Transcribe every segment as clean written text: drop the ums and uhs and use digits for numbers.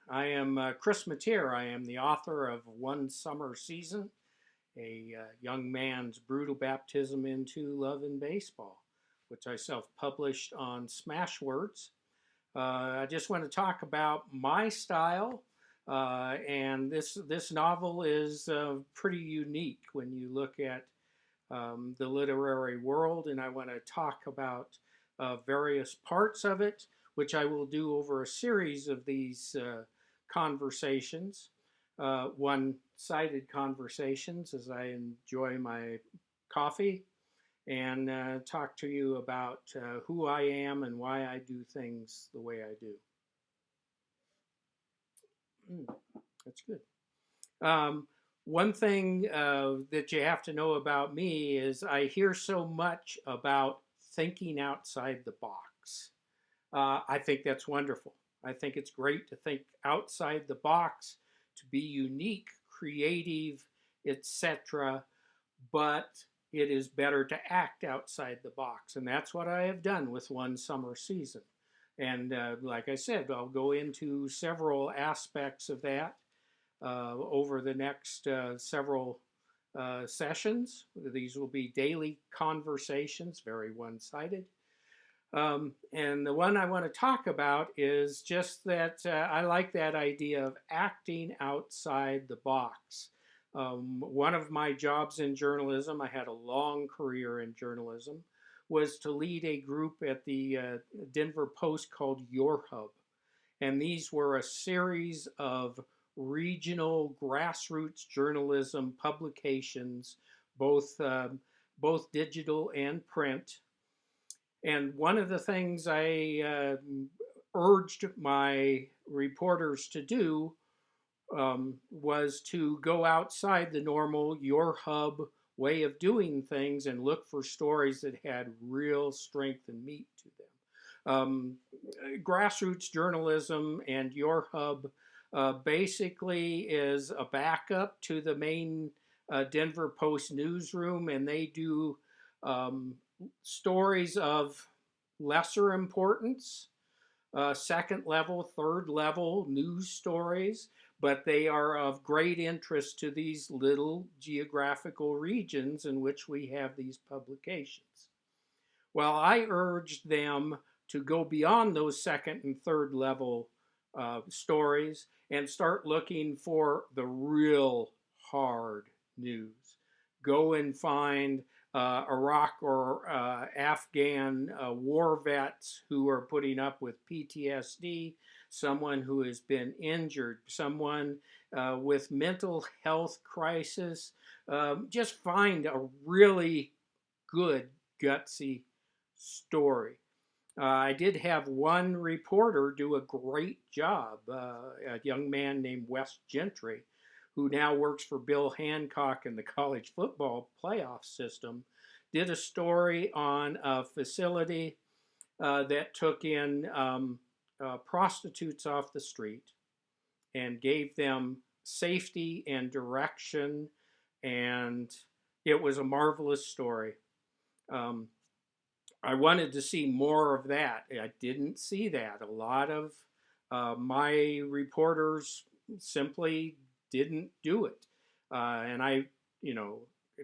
I am Chris Mateer. I am the author of One Summer Season, a young man's brutal baptism into love and baseball, which I self-published on Smashwords. I just want to talk about my style, and this novel is pretty unique when you look at the literary world, and I want to talk about various parts of it, which I will do over a series of these conversations, one-sided conversations as I enjoy my coffee and talk to you about who I am and why I do things the way I do. That's good. One thing that you have to know about me is I hear so much about thinking outside the box. I think that's wonderful. I think it's great to think outside the box, to be unique, creative, etc. But it is better to act outside the box. And that's what I have done with One Summer Season. And like I said, I'll go into several aspects of that over the next several sessions. These will be daily conversations, very one-sided. And the one I want to talk about is just that I like that idea of acting outside the box. One of my jobs in journalism, I had a long career in journalism, was to lead a group at the Denver Post called Your Hub. And these were a series of regional grassroots journalism publications, both digital and print. And one of the things I urged my reporters to do was to go outside the normal Your Hub way of doing things and look for stories that had real strength and meat to them. Grassroots journalism and Your Hub basically is a backup to the main Denver Post newsroom, and they do stories of lesser importance, second level, third level news stories, but they are of great interest to these little geographical regions in which we have these publications. Well, I urged them to go beyond those second and third level stories and start looking for the real hard news. Go and find Iraq or Afghan war vets who are putting up with PTSD, someone who has been injured, someone with mental health crisis. Just find a really good, gutsy story. I did have one reporter do a great job, a young man named Wes Gentry, who now works for Bill Hancock in the college football playoff system, did a story on a facility that took in prostitutes off the street and gave them safety and direction, and it was a marvelous story. I wanted to see more of that. I didn't see that. A lot of my reporters simply didn't do it. And I,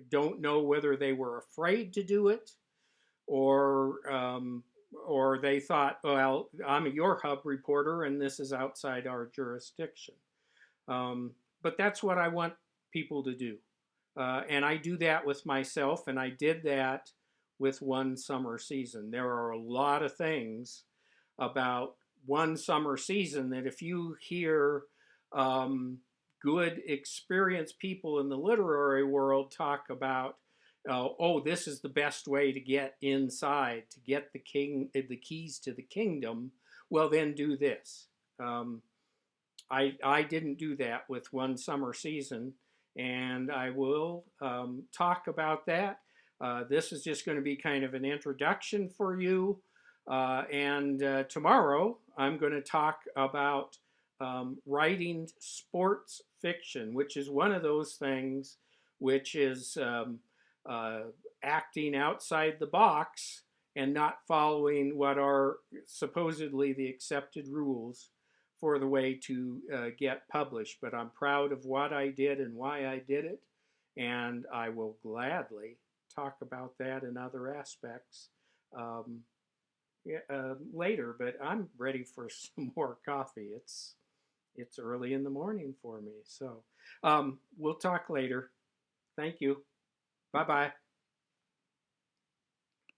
don't know whether they were afraid to do it or they thought, well, I'm a Your Hub reporter and this is outside our jurisdiction. But that's what I want people to do. And I do that with myself, and I did that with One Summer Season. There are a lot of things about One Summer Season that if you hear good, experienced people in the literary world talk about, this is the best way to get inside, to get the keys to the kingdom, well, then do this. I didn't do that with One Summer Season, and I will talk about that. This is just going to be kind of an introduction for you. And tomorrow, I'm going to talk about writing sports fiction, which is one of those things which is acting outside the box and not following what are supposedly the accepted rules for the way to get published. But I'm proud of what I did and why I did it, and I will gladly talk about that and other aspects um, yeah, later. But I'm ready for some more coffee. It's early in the morning for me, so we'll talk later. Thank you. Bye bye.